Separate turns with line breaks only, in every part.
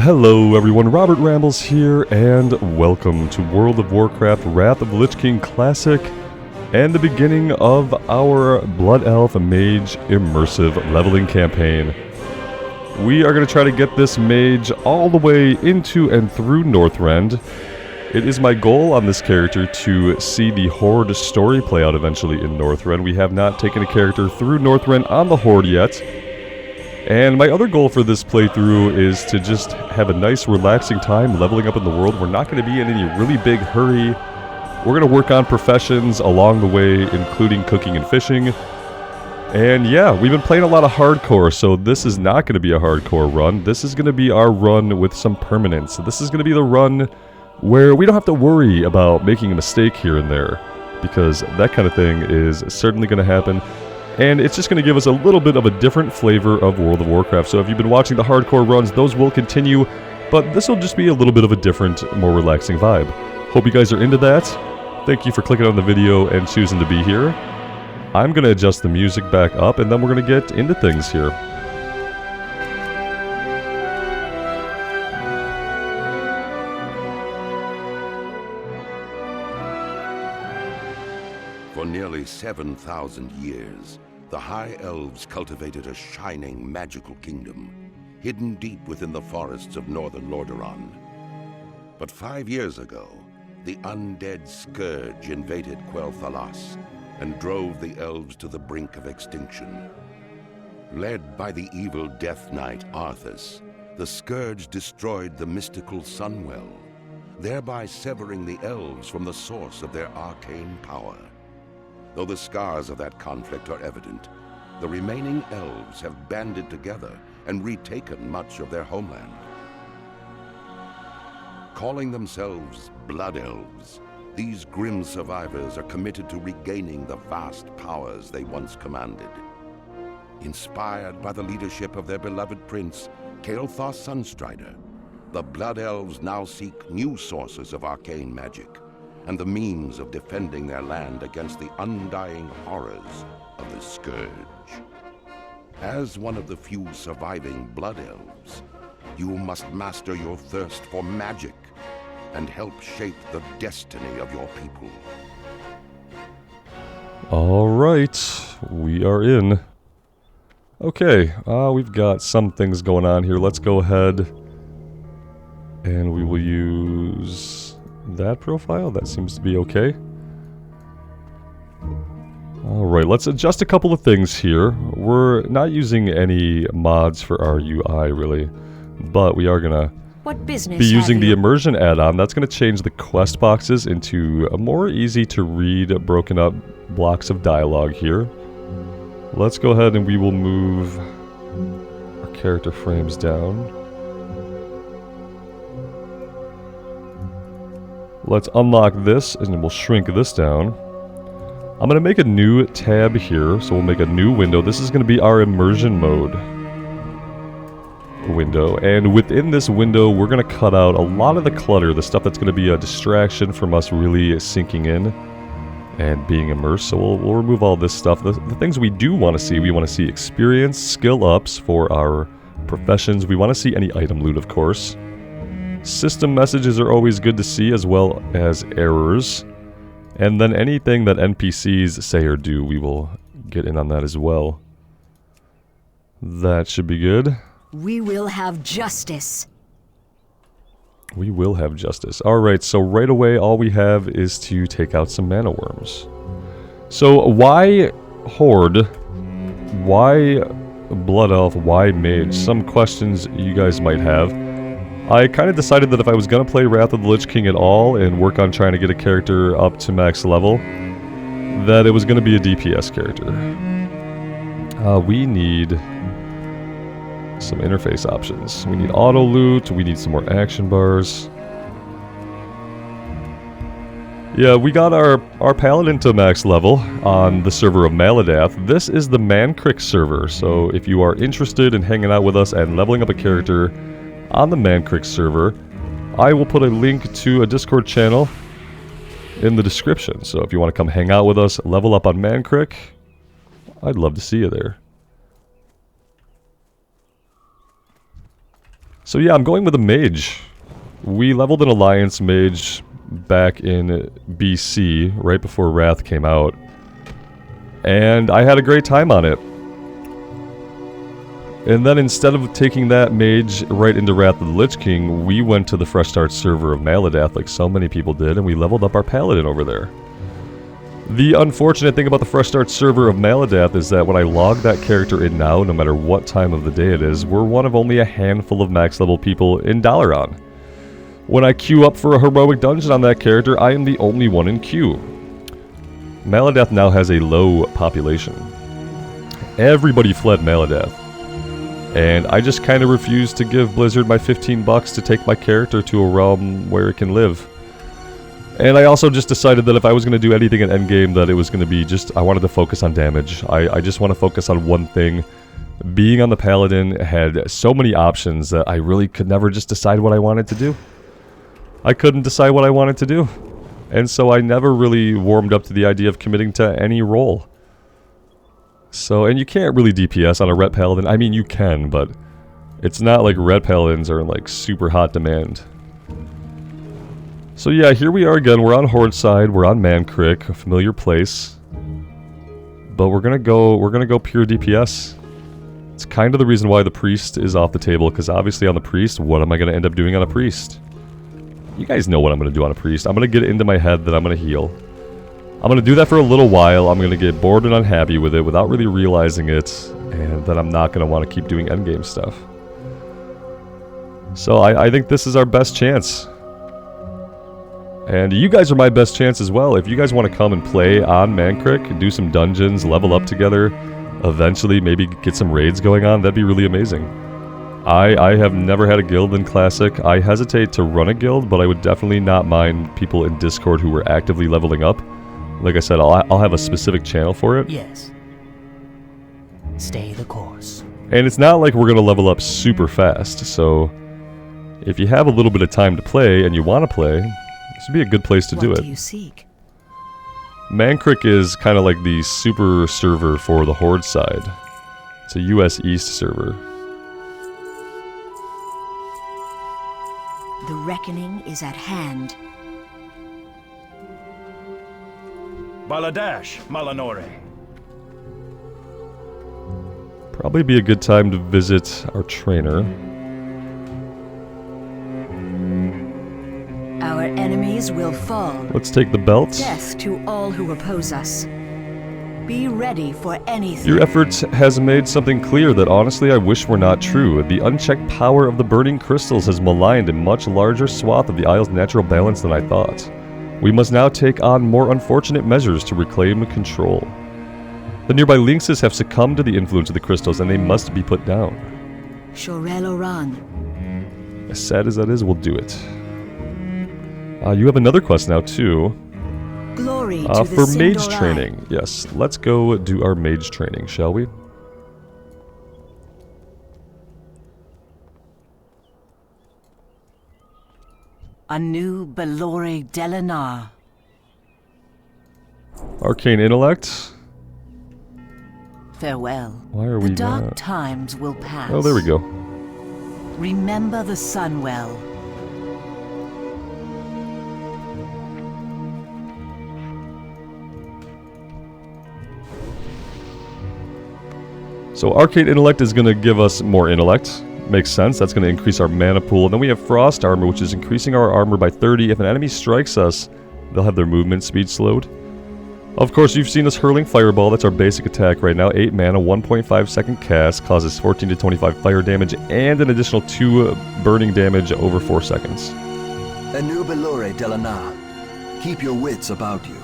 Hello everyone, Robert Rambles here, and welcome to World of Warcraft Wrath of the Lich King Classic, and the beginning of our Blood Elf Mage Immersive Leveling Campaign. We are going to try to get this mage all the way into and through Northrend. It is my goal on this character to see the Horde story play out eventually in Northrend. We have not taken a character through Northrend on the Horde yet. And my other goal for this playthrough is to just have a nice relaxing time leveling up in the world. We're not going to be in any really big hurry. We're going to work on professions along the way, including cooking and fishing. And yeah, we've been playing a lot of hardcore, so this is not going to be a hardcore run. This is going to be our run with some permanence. This is going to be the run where we don't have to worry about making a mistake here and there, because that kind of thing is certainly going to happen. And it's just going to give us a little bit of a different flavor of World of Warcraft. So if you've been watching the hardcore runs, those will continue, but this will just be a little bit of a different, more relaxing vibe. Hope you guys are into that. Thank you for clicking on the video and choosing to be here. I'm going to adjust the music back up, and then we're going to get into things here.
For nearly 7,000 years, the High Elves cultivated a shining, magical kingdom, hidden deep within the forests of northern Lordaeron. But 5 years ago, the undead Scourge invaded Quel'Thalas and drove the elves to the brink of extinction. Led by the evil Death Knight Arthas, the Scourge destroyed the mystical Sunwell, thereby severing the elves from the source of their arcane power. Though the scars of that conflict are evident, the remaining elves have banded together and retaken much of their homeland. Calling themselves Blood Elves, these grim survivors are committed to regaining the vast powers they once commanded. Inspired by the leadership of their beloved prince, Kael'thas Sunstrider, the Blood Elves now seek new sources of arcane magic and the means of defending their land against the undying horrors of the Scourge. As one of the few surviving Blood Elves, you must master your thirst for magic and help shape the destiny of your people.
Alright, we are in. Okay, we've got some things going on here. Let's go ahead and we will use that profile. That seems to be okay. Alright, let's adjust a couple of things here. We're not using any mods for our UI really, but we are gonna be using the Immersion add-on. That's gonna change the quest boxes into a more easy to read, broken up blocks of dialogue here. Let's go ahead and we will move our character frames down. Let's unlock this, and we'll shrink this down. I'm going to make a new tab here, so we'll make a new window. This is going to be our immersion mode window, and within this window, we're going to cut out a lot of the clutter, the stuff that's going to be a distraction from us really sinking in and being immersed. So we'll remove all this stuff. The things we do want to see, we want to see experience, skill ups for our professions. We want to see any item loot, of course. System messages are always good to see, as well as errors. And then anything that NPCs say or do, we will get in on that as well. That should be good.
We will have justice.
We will have justice. Alright, so right away all we have is to take out some mana worms. So why Horde? Why Blood Elf? Why Mage? Some questions you guys might have. I kind of decided that if I was going to play Wrath of the Lich King at all and work on trying to get a character up to max level, that it was going to be a DPS character. We need some interface options. We need auto loot, we need some more action bars. Yeah, we got our paladin to max level on the server of Maladath. This is the Mankrik server, so if you are interested in hanging out with us and leveling up a character on the Mankrik server, I will put a link to a Discord channel in the description. So if you want to come hang out with us, level up on Mankrik, I'd love to see you there. So yeah, I'm going with a mage. We leveled an Alliance mage back in BC, right before Wrath came out. And I had a great time on it. And then instead of taking that mage right into Wrath of the Lich King, we went to the Fresh Start server of Maladath like so many people did, and we leveled up our Paladin over there. The unfortunate thing about the Fresh Start server of Maladath is that when I log that character in now, no matter what time of the day it is, we're one of only a handful of max level people in Dalaran. When I queue up for a heroic dungeon on that character, I am the only one in queue. Maladath now has a low population. Everybody fled Maladath. And I just kind of refused to give Blizzard my $15 to take my character to a realm where it can live. And I also just decided that if I was going to do anything in endgame, that it was going to be just, I wanted to focus on damage. I just want to focus on one thing. Being on the Paladin had so many options that I really could never just decide what I wanted to do. I couldn't decide what I wanted to do. And so I never really warmed up to the idea of committing to any role. So, and you can't really DPS on a Ret Paladin. I mean, you can, but it's not like Ret Paladins are in like super hot demand. So yeah, here we are again. We're on Horde side. We're on Mankrik, a familiar place. But we're gonna go pure DPS. It's kind of the reason why the Priest is off the table, because obviously on the Priest, what am I gonna end up doing on a Priest? You guys know what I'm gonna do on a Priest. I'm gonna get it into my head that I'm gonna heal. I'm going to do that for a little while. I'm going to get bored and unhappy with it without really realizing it. And then I'm not going to want to keep doing endgame stuff. So I think this is our best chance. And you guys are my best chance as well. If you guys want to come and play on Mankrik, do some dungeons, level up together, eventually maybe get some raids going on, that'd be really amazing. I have never had a guild in Classic. I hesitate to run a guild, but I would definitely not mind people in Discord who were actively leveling up. Like I said, I'll have a specific channel for it.
Yes. Stay the course.
And it's not like we're going to level up super fast, so if you have a little bit of time to play and you want to play, this would be a good place to do it.
What do you seek?
Mankrik is kind of like the super server for the Horde side. It's a US East server.
The reckoning is at hand.
Baladash, Malanore.
Probably be a good time to visit our trainer.
Our enemies will fall.
Let's take the belt.
Death to all who oppose us. Be ready for anything.
Your efforts has made something clear that honestly I wish were not true. The unchecked power of the burning crystals has maligned a much larger swath of the Isle's natural balance than I thought. We must now take on more unfortunate measures to reclaim control. The nearby lynxes have succumbed to the influence of the crystals and they must be put down.
Shorel Oran.
As sad as that is, we'll do it. You have another quest now too.
Glory to the
for mage
Sindorai.
training. Yes, let's go do our mage training, shall we?
Anu Belore Delanar.
Arcane Intellect.
Farewell.
Why are
the
we
dark
not?
times will pass.
Oh, there we go.
Remember the sun well.
So Arcane Intellect is going to give us more intellect. Makes sense, that's going to increase our mana pool. And then we have Frost Armor, which is increasing our armor by 30. If an enemy strikes us, they'll have their movement speed slowed. Of course, you've seen us hurling Fireball. That's our basic attack right now. 8 mana, 1.5 second cast, causes 14 to 25 fire damage, and an additional 2 burning damage over 4 seconds.
Anu Belore Delanar. Keep your wits about you.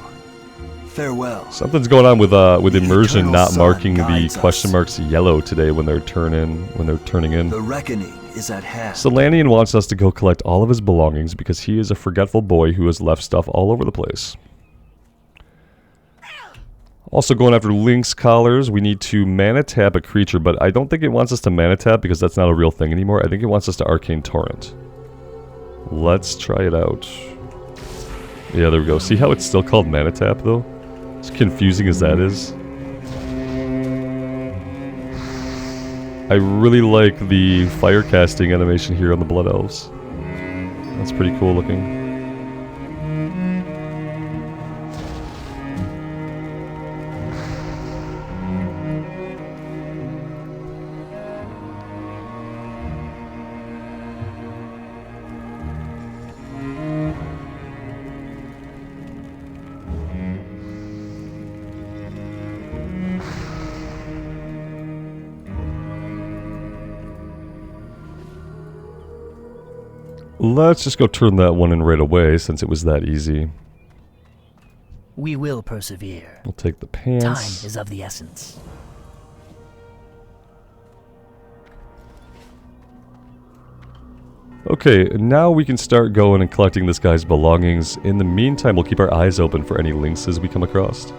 Farewell.
Something's going on with Immersion
eternal
not
sun
marking the
guides
question
us.
marks yellow today when they're turning in.
The reckoning is at hand.
Solanian wants us to go collect all of his belongings because he is a forgetful boy who has left stuff all over the place. Also going after Lynx Collars, we need to mana tap a creature, but I don't think it wants us to mana tap because that's not a real thing anymore. I think it wants us to Arcane Torrent. Let's try it out. Yeah, there we go. See how it's still called mana tap though? As confusing as that is. I really like the fire casting animation here on the Blood Elves. That's pretty cool looking. Let's just go turn that one in right away since it was that easy.
We will persevere.
We'll take the pants.
Time is of the essence.
Okay, now we can start going and collecting this guy's belongings. In the meantime, we'll keep our eyes open for any lynxes we come across.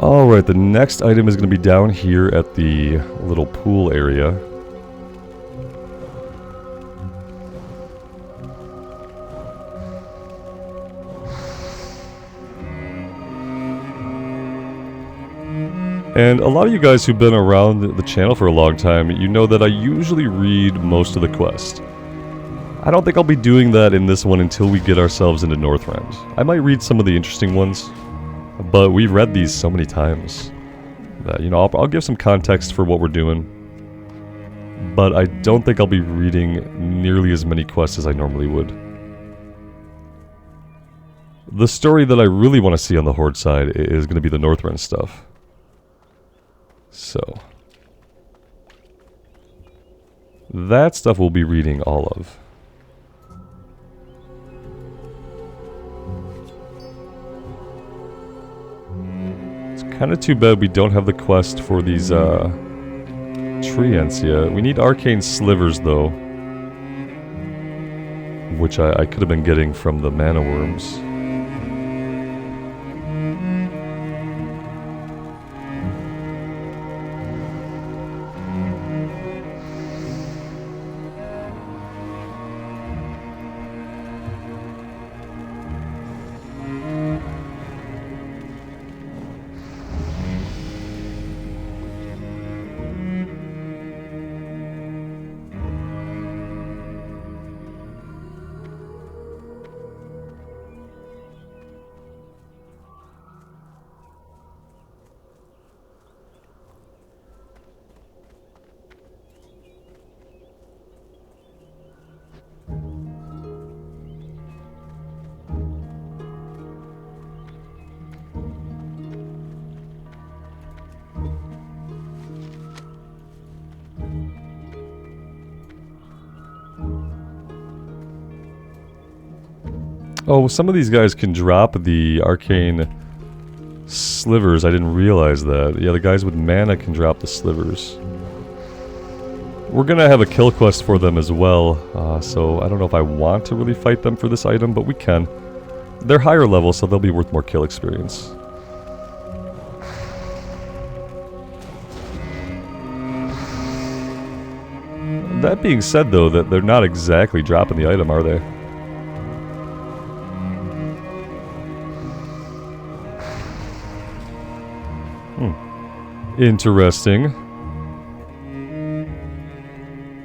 Alright, the next item is going to be down here at the little pool area. And a lot of you guys who've been around the channel for a long time, you know that I usually read most of the quest. I don't think I'll be doing that in this one until we get ourselves into Northrend. I might read some of the interesting ones, but we've read these so many times that, you know, I'll give some context for what we're doing. But I don't think I'll be reading nearly as many quests as I normally would. The story that I really want to see on the Horde side is going to be the Northrend stuff. So that stuff we'll be reading all of. It's kind of too bad we don't have the quest for these treants yet. We need arcane slivers though, which I could have been getting from the mana worms. Oh, some of these guys can drop the arcane slivers. I didn't realize that. Yeah, the guys with mana can drop the slivers. We're gonna have a kill quest for them as well, so I don't know if I want to really fight them for this item, but we can. They're higher level, so they'll be worth more kill experience. That being said, though, that they're not exactly dropping the item, are they? Interesting.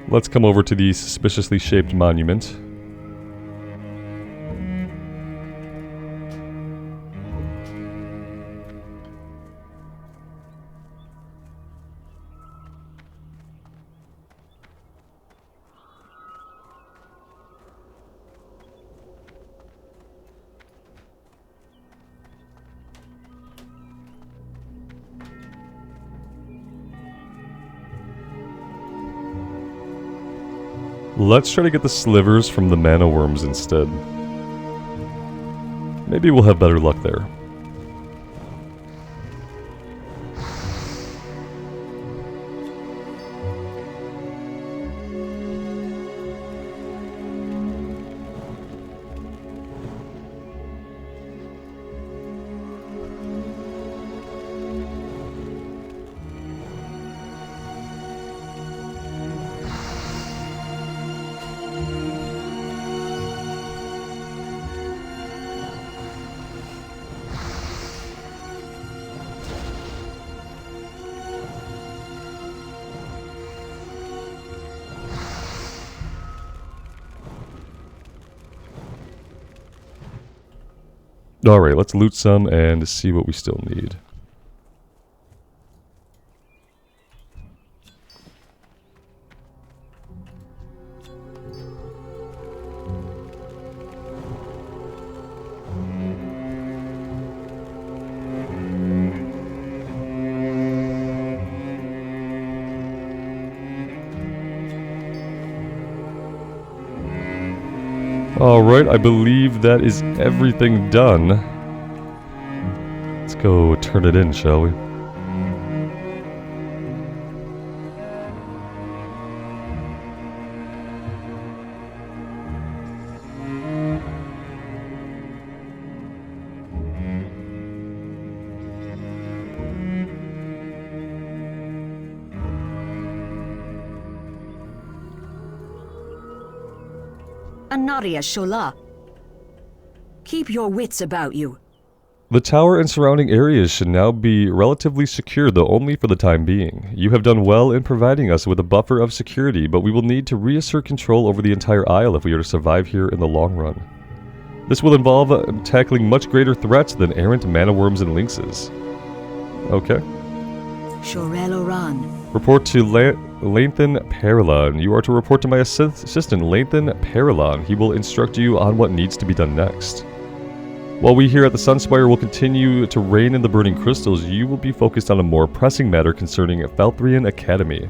Let's come over to the suspiciously shaped monument. Let's try to get the slivers from the mana worms instead. Maybe we'll have better luck there. Alright, let's loot some and see what we still need. Alright, I believe that is everything done. Let's go turn it in, shall we?
Anaria Shola. Keep your wits about you.
The tower and surrounding areas should now be relatively secure, though only for the time being. You have done well in providing us with a buffer of security, but we will need to reassert control over the entire isle if we are to survive here in the long run. This will involve tackling much greater threats than errant mana worms and lynxes. Okay.
Shorel Oran.
Report to Lathan Paralon. You are to report to my assistant, Lathan Paralon. He will instruct you on what needs to be done next. While we here at the Sunspire will continue to reign in the Burning Crystals, you will be focused on a more pressing matter concerning Falterian Academy.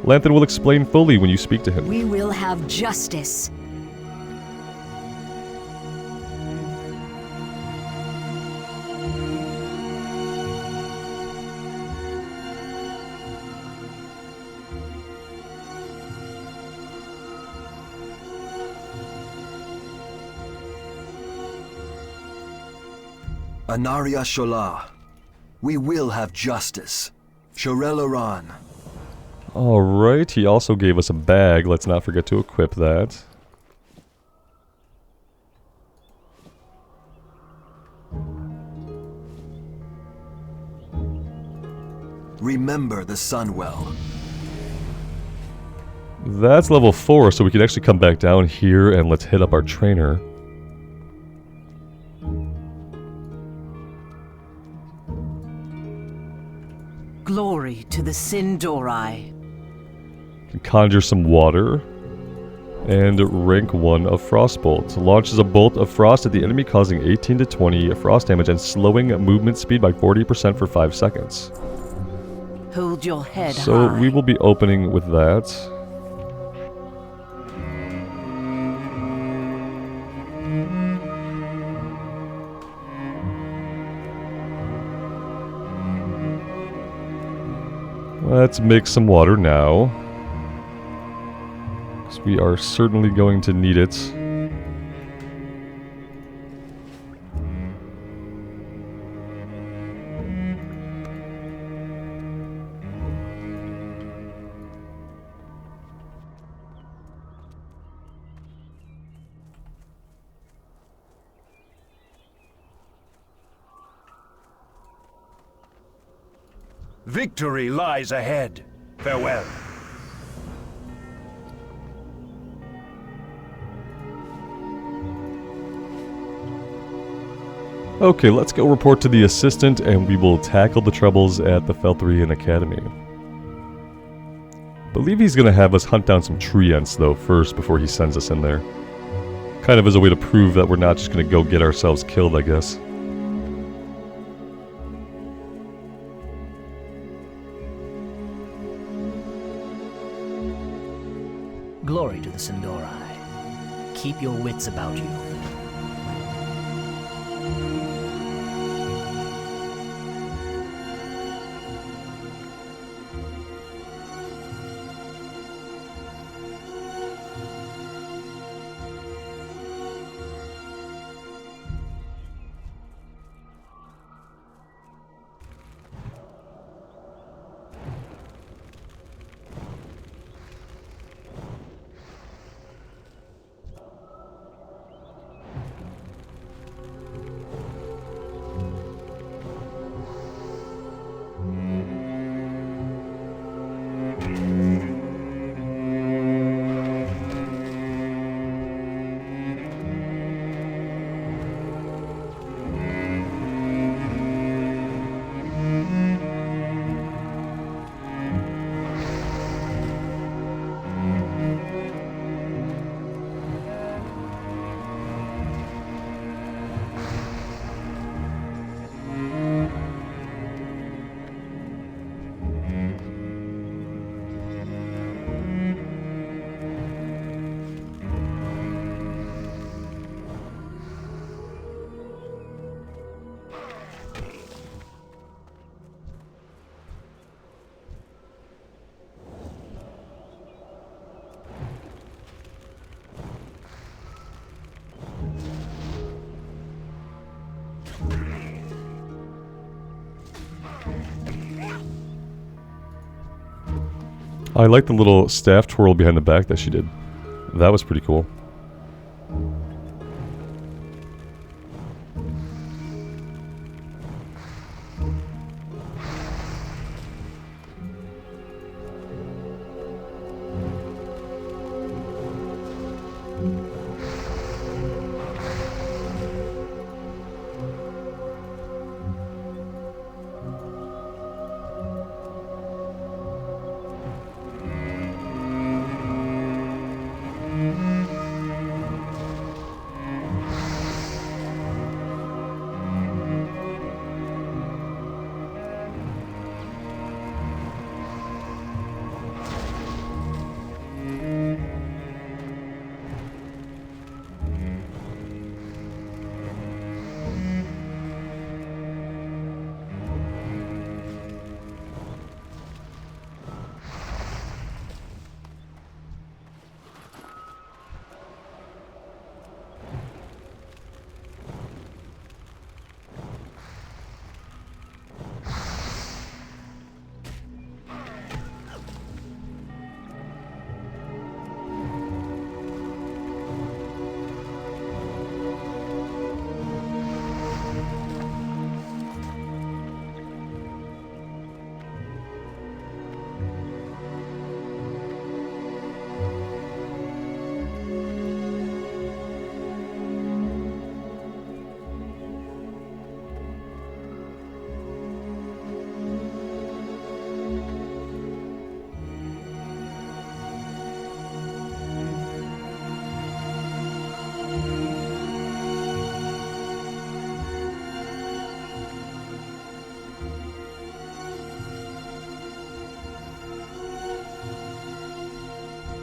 Lathan will explain fully when you speak to him.
We will have justice.
Anaria Shola. We will have justice. Shorel Oran.
Alright, he also gave us a bag. Let's not forget to equip that.
Remember the Sunwell.
That's level 4, so we can actually come back down here and let's hit up our trainer.
Glory to the Sindorai.
Conjure some water. And rank 1 of Frostbolt. Launches a bolt of frost at the enemy, causing 18 to 20 frost damage and slowing movement speed by 40% for 5 seconds.
Hold your head
So
high.
we will be opening with that. Let's make some water now, because we are certainly going to need it.
Victory lies ahead. Farewell.
Okay, let's go report to the assistant and we will tackle the troubles at the Falterian Academy. Believe he's gonna have us hunt down some treants though first before he sends us in there. Kind of as a way to prove that we're not just gonna go get ourselves killed, I guess.
Glory to the Sindorai. Keep your wits about you.
I like the little staff twirl behind the back that she did. That was pretty cool.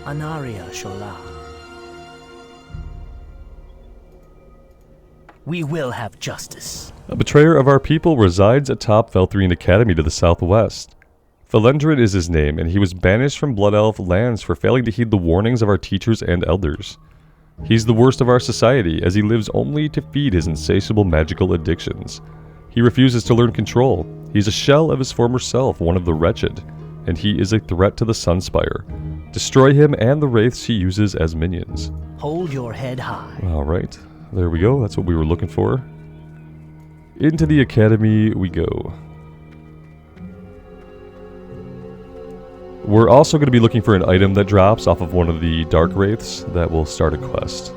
Anaria Shola. We will have justice.
A betrayer of our people resides atop Falterian Academy to the southwest. Felendrin is his name, and he was banished from Blood Elf lands for failing to heed the warnings of our teachers and elders. He's the worst of our society, as he lives only to feed his insatiable magical addictions. He refuses to learn control. He's a shell of his former self, one of the wretched, and he is a threat to the Sunspire. Destroy him and the wraiths he uses as minions.
Hold your head high.
Alright, there we go. That's what we were looking for. Into the academy we go. We're also going to be looking for an item that drops off of one of the Dark Wraiths that will start a quest.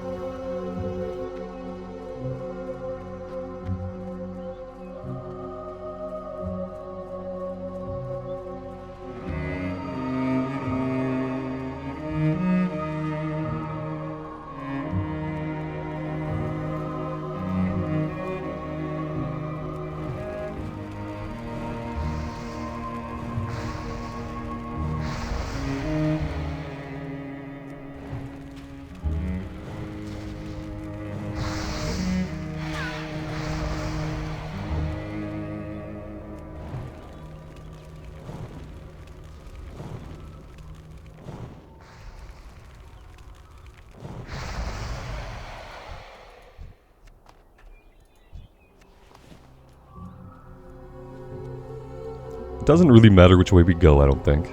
Doesn't really matter which way we go, I don't think.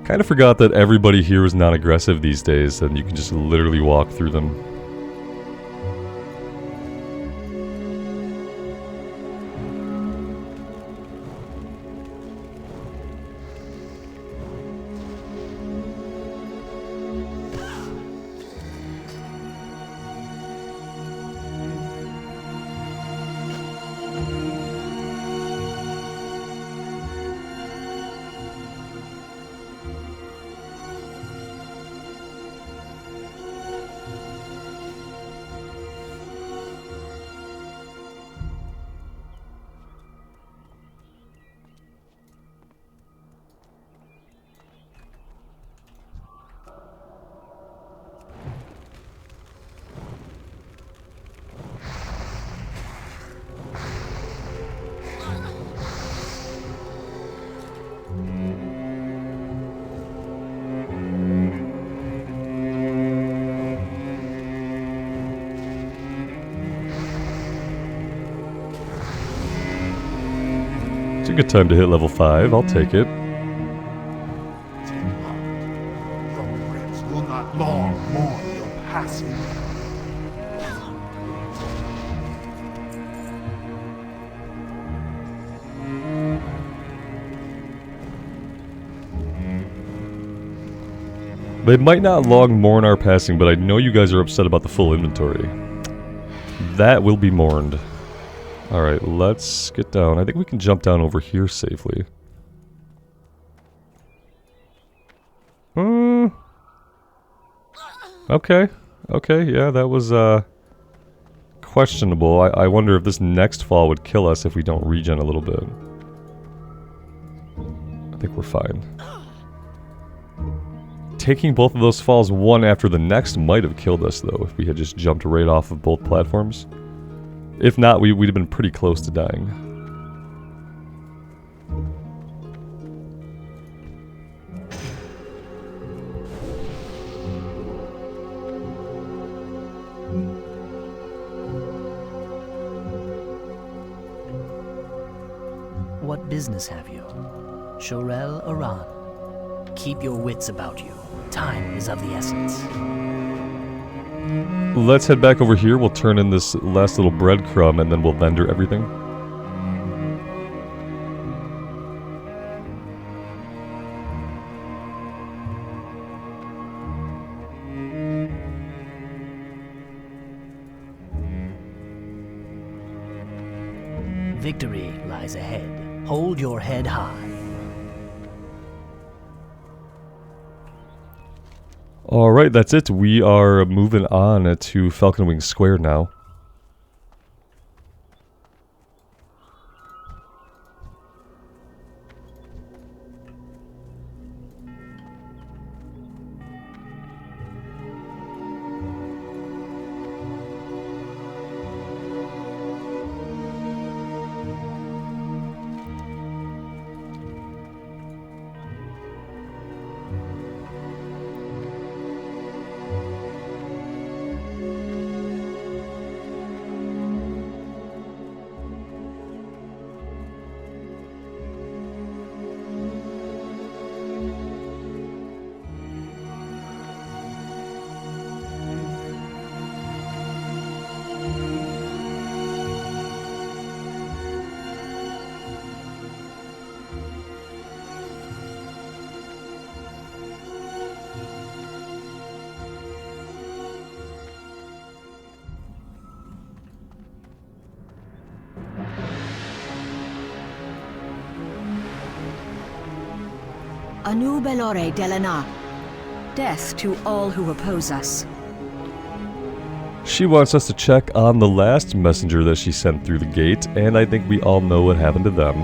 Kind of forgot that everybody here is non-aggressive these days, and you can just literally walk through them. It's a good time to hit level 5, I'll take it.
Your friends will not long mourn your passing.
They might not long mourn our passing, but I know you guys are upset about the full inventory. That will be mourned. Alright, let's get down. I think we can jump down over here safely. Okay. Okay, yeah, that was, questionable. I wonder if this next fall would kill us if we don't regen a little bit. I think we're fine. Taking both of those falls one after the next might have killed us, though, if we had just jumped right off of both platforms. If not, we'd have been pretty close to dying.
What business have you? Shorel Aran. Keep your wits about you. Time is of the essence.
Let's head back over here. We'll turn in this last little breadcrumb and then we'll vendor everything.
Victory lies ahead. Hold your head high.
Alright, that's it. We are moving on to Falconwing Square now.
Anu Belore Delana. Death to all who oppose us.
She wants us to check on the last messenger that she sent through the gate, and I think we all know what happened to them.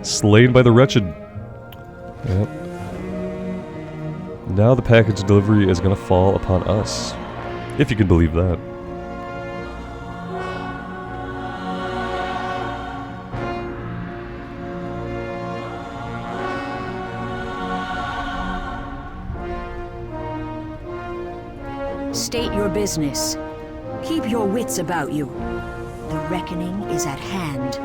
Slain by the wretched. Yep. Now the package delivery is going to fall upon us. If you can believe that.
State your business. Keep your wits about you. The reckoning is at hand.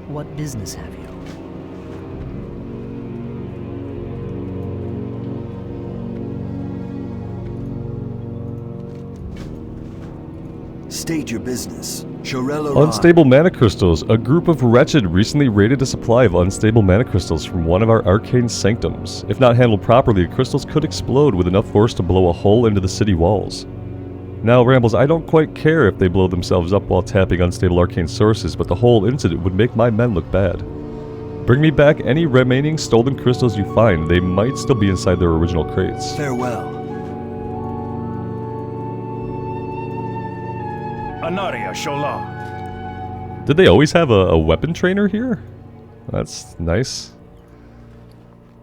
What business have you?
State your business. Shorel
Unstable mana crystals. A group of wretched recently raided a supply of unstable mana crystals from one of our arcane sanctums. If not handled properly, the crystals could explode with enough force to blow a hole into the city walls. Now, Rambles, I don't quite care if they blow themselves up while tapping unstable arcane sources, but the whole incident would make my men look bad. Bring me back any remaining stolen crystals you find. They might still be inside their original crates.
Farewell.
Anaria Shola.
Did they always have a weapon trainer here? That's nice.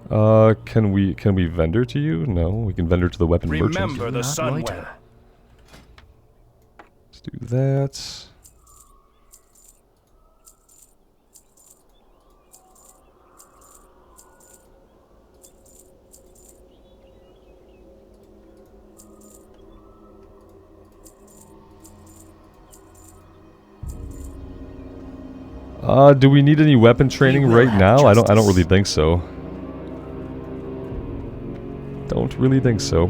Can we vendor to you? No, we can vendor to the weapon merchant.
Remember the Sunwell.
Let's do that. Do we need any weapon training right now? I don't really think so. Don't really think so.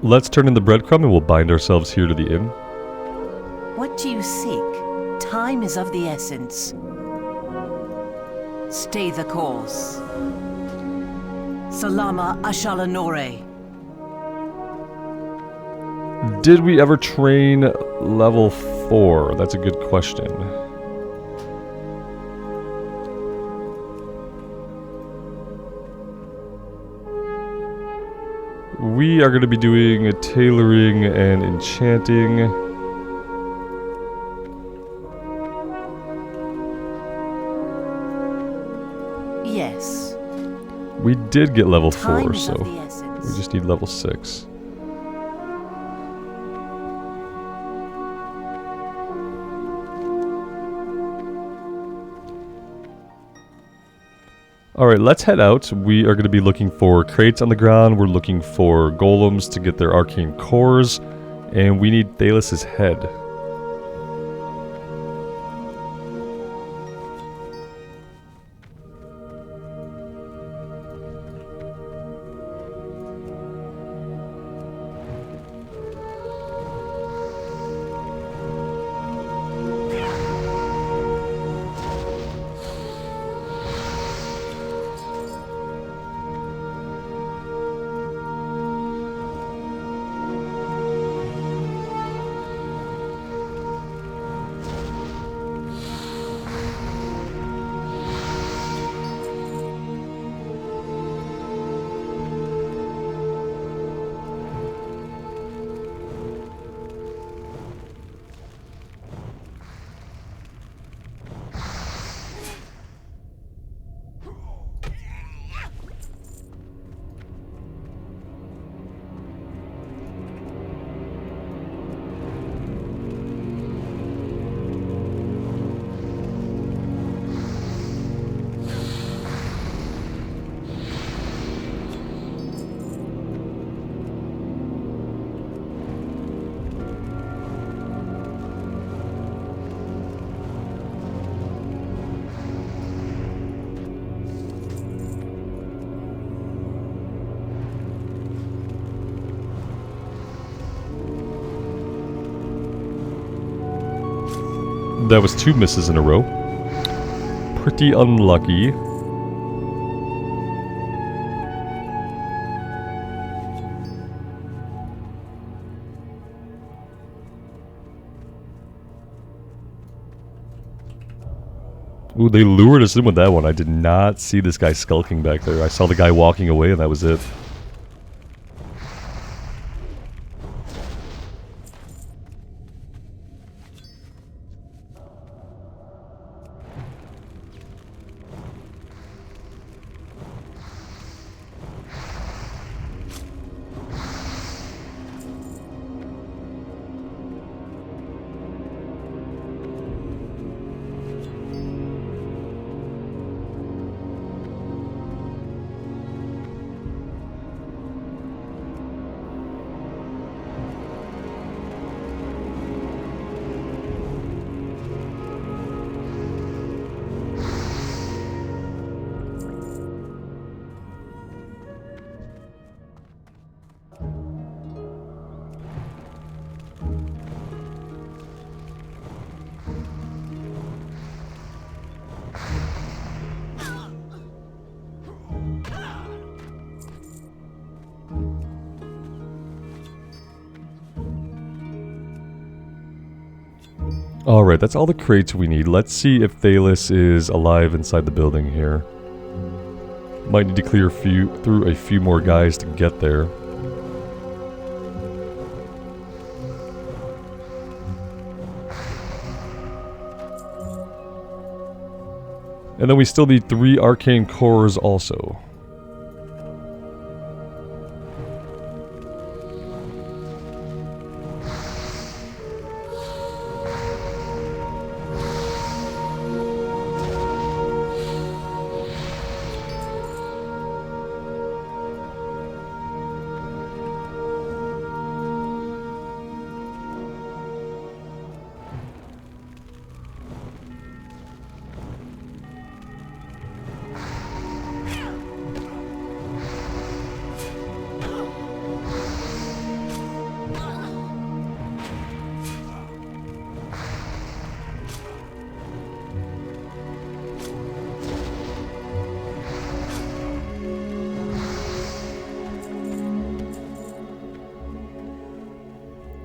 let's turn in the breadcrumb and we'll bind ourselves here to the inn.
What do you seek? Time is of the essence. Stay the course. Salama Ashalanore.
Did we ever train level 4? That's a good question. We are going to be doing a tailoring and enchanting.
Yes.
We did get level 4,
Time is
so
of the essence.
we just need level 6. Alright, let's head out. We are going to be looking for crates on the ground. We're looking for golems to get their arcane cores. And we need Thalos' head. That was 2 misses in a row. Pretty unlucky. Ooh, they lured us in with that one. I did not see this guy skulking back there. I saw the guy walking away and that was it. Alright, that's all the crates we need. Let's see if Thalos is alive inside the building here. Might need to clear through a few more guys to get there. And then we still need 3 arcane cores also.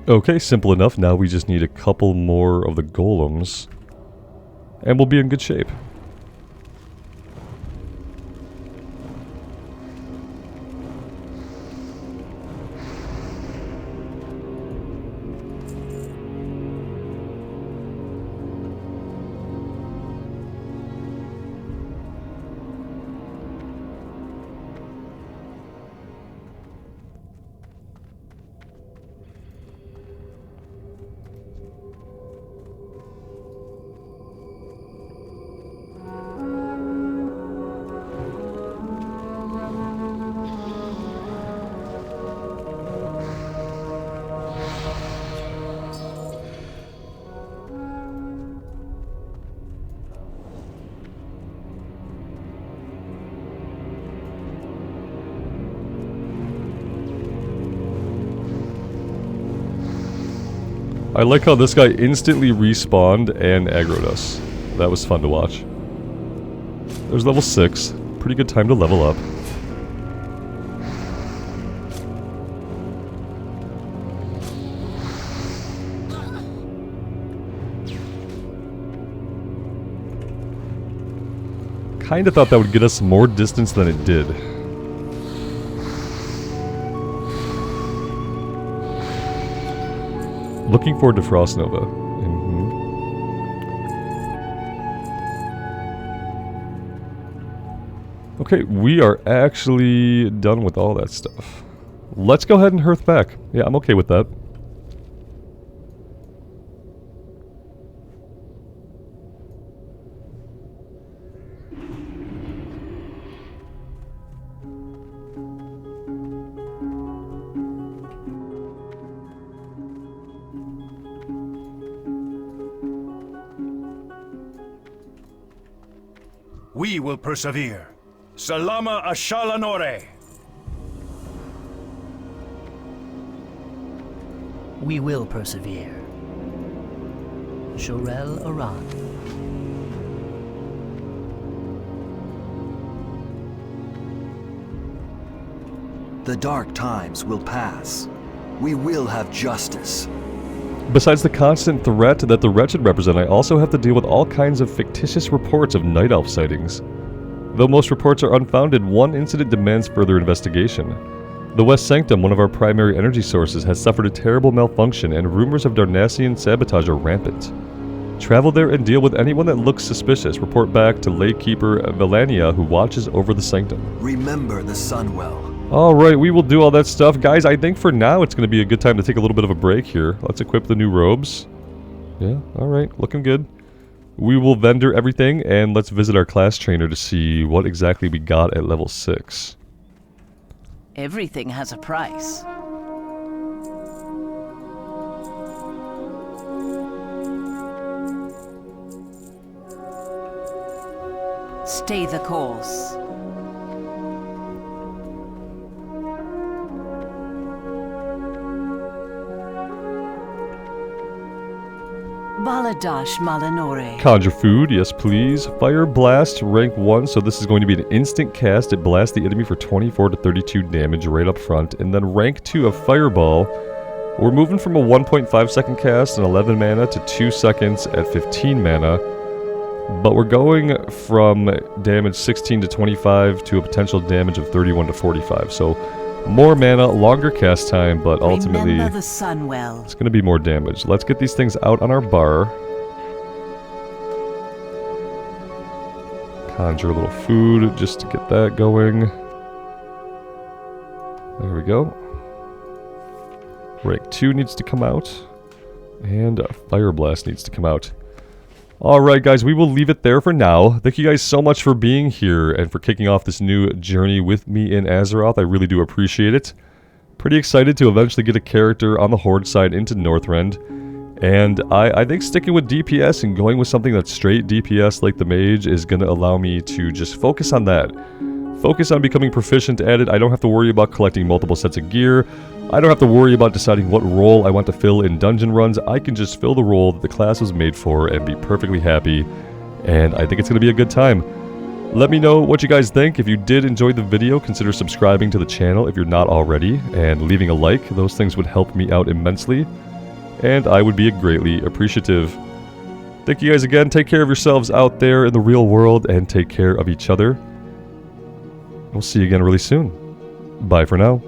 Okay, simple enough. Now we just need a couple more of the golems, and we'll be in good shape. I like how this guy instantly respawned and aggroed us. That was fun to watch. There's level 6. Pretty good time to level up. Kinda thought that would get us more distance than it did. Looking forward to Frost Nova. Okay, we are actually done with all that stuff. Let's go ahead and hearth back. Yeah, I'm okay with that.
We will persevere. Salama Ashalanore.
We will persevere. Shorel Aran.
The dark times will pass. We will have justice.
Besides the constant threat that the Wretched represent, I also have to deal with all kinds of fictitious reports of Night Elf sightings. Though most reports are unfounded, one incident demands further investigation. The West Sanctum, one of our primary energy sources, has suffered a terrible malfunction, and rumors of Darnassian sabotage are rampant. Travel there and deal with anyone that looks suspicious. Report back to Lakekeeper Velania, who watches over the sanctum.
Remember the Sunwell.
Alright, we will do all that stuff. Guys, I think for now it's going to be a good time to take a little bit of a break here. Let's equip the new robes. Yeah, alright, looking good. We will vendor everything, and let's visit our class trainer to see what exactly we got at level 6.
Everything has a price. Stay the course. Baladash Malanore.
Conjure food, yes please. Fire Blast, rank 1, so this is going to be an instant cast. It blasts the enemy for 24 to 32 damage right up front. And then rank 2 of Fireball. We're moving from a 1.5 second cast and 11 mana to 2 seconds at 15 mana. But we're going from damage 16 to 25 to a potential damage of 31 to 45. So more mana, longer cast time, but ultimately
Remember the Sunwell.
it's going to be more damage. Let's get these things out on our bar. Conjure a little food just to get that going. There we go. Rank 2 needs to come out. And Fire Blast needs to come out. Alright guys, we will leave it there for now. Thank you guys so much for being here and for kicking off this new journey with me in Azeroth. I really do appreciate it. Pretty excited to eventually get a character on the Horde side into Northrend. And I think sticking with DPS and going with something that's straight DPS like the Mage is going to allow me to just focus on that. Focus on becoming proficient at it. I don't have to worry about collecting multiple sets of gear. I don't have to worry about deciding what role I want to fill in dungeon runs. I can just fill the role that the class was made for and be perfectly happy. And I think it's going to be a good time. Let me know what you guys think. If you did enjoy the video, consider subscribing to the channel if you're not already, and leaving a like. Those things would help me out immensely. and I would be greatly appreciative. Thank you guys again. Take care of yourselves out there in the real world, and take care of each other. We'll see you again really soon. Bye for now.